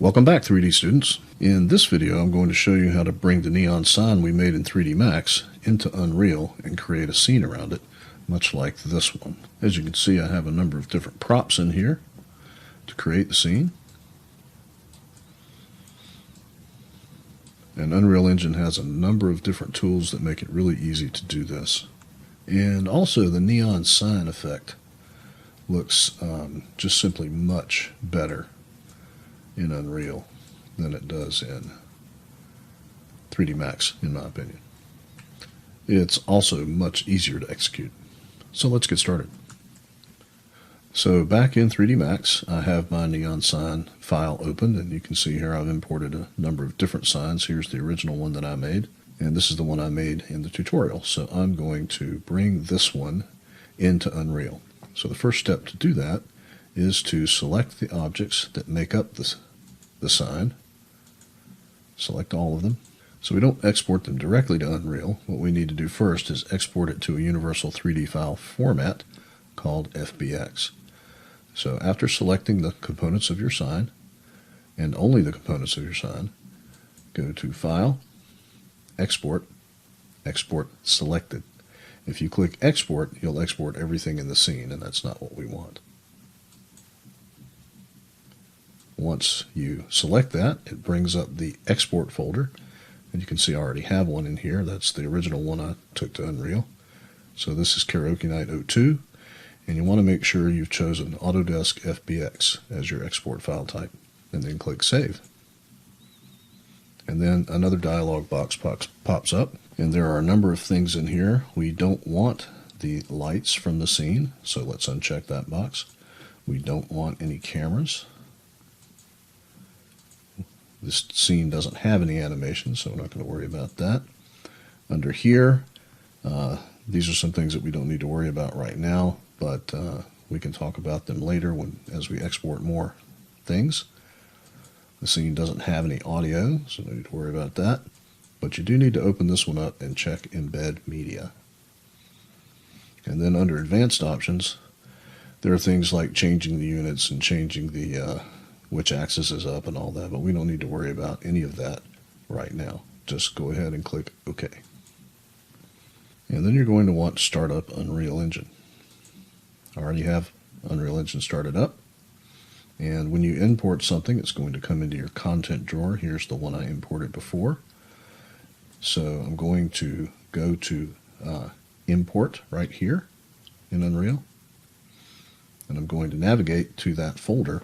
Welcome back, 3D students. In this video, I'm going to show you how to bring the neon sign we made in 3D Max into Unreal and create a scene around it, much like this one. As you can see, I have a number of different props in here to create the scene. And Unreal Engine has a number of different tools that make it really easy to do this. And also, the neon sign effect looks just simply much better in Unreal than it does in 3D Max, in my opinion. It's also much easier to execute. So let's get started. So back in 3D Max, I have my neon sign file opened, and you can see here I've imported a number of different signs. Here's the original one that I made, and this is the one I made in the tutorial. So I'm going to bring this one into Unreal. So the first step to do that is to select the objects that make up the sign. Select all of them. So we don't export them directly to Unreal. What we need to do first is export it to a universal 3D file format called FBX. So after selecting the components of your sign, and only the components of your sign, go to File, Export, Export Selected. If you click Export, you'll export everything in the scene, and that's not what we want. Once you select that, it brings up the export folder, and you can see I already have one in here. That's the original one I took to Unreal. So this is Karaoke Night 02, and you want to make sure you've chosen Autodesk FBX as your export file type, and then click Save. And then another dialog box pops up, and there are a number of things in here. We don't want the lights from the scene, so let's uncheck that box. We don't want any cameras. This scene doesn't have any animation, so we're not going to worry about that. Under here, these are some things that we don't need to worry about right now, but we can talk about them later as we export more things. The scene doesn't have any audio, so no need to worry about that. But you do need to open this one up and check Embed Media. And then under Advanced Options, there are things like changing the units and changing the which axis is up and all that, but we don't need to worry about any of that right now. Just go ahead and click OK. And then you're going to want to start up Unreal Engine. I already have Unreal Engine started up. And when you import something, it's going to come into your content drawer. Here's the one I imported before. So I'm going to go to Import right here in Unreal. And I'm going to navigate to that folder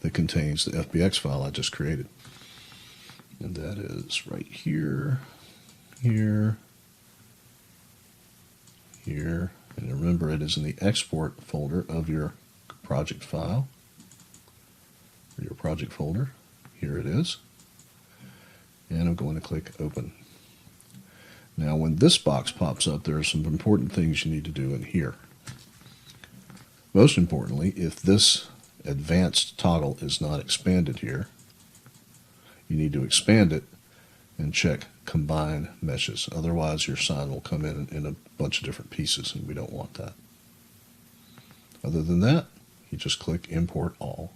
that contains the FBX file I just created. And that is right here, here, here. And remember, it is in the export folder of your project file, or your project folder. Here it is. And I'm going to click Open. Now, when this box pops up, there are some important things you need to do in here. Most importantly, if this advanced toggle is not expanded here, you need to expand it and check Combine Meshes. Otherwise, your sign will come in a bunch of different pieces, and we don't want that. Other than that, you just click Import All.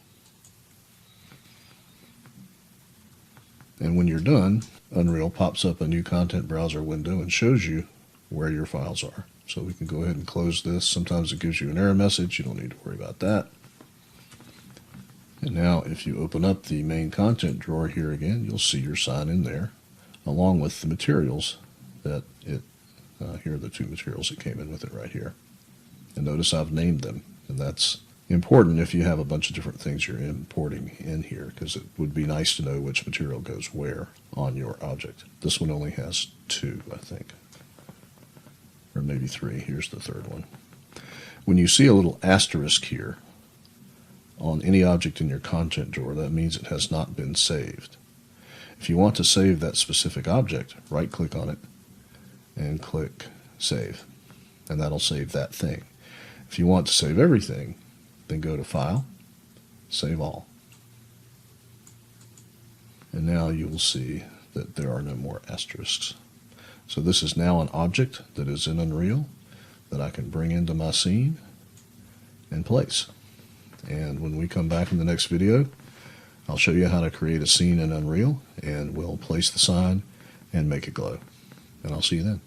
And when you're done, Unreal pops up a new content browser window and shows you where your files are. So we can go ahead and close this. Sometimes it gives you an error message. You don't need to worry about that. And now if you open up the main content drawer here again, you'll see your sign in there, along with the materials that here are the two materials that came in with it right here. And notice I've named them, and that's important if you have a bunch of different things you're importing in here, because it would be nice to know which material goes where on your object. This one only has 2, I think, or maybe 3. Here's the third one. When you see a little asterisk here on any object in your content drawer, that means it has not been saved. If you want to save that specific object, right-click on it and click Save, and that'll save that thing. If you want to save everything, then go to File, Save All. And now you will see that there are no more asterisks. So this is now an object that is in Unreal that I can bring into my scene and place. And when we come back in the next video, I'll show you how to create a scene in Unreal, and we'll place the sign and make it glow. And I'll see you then.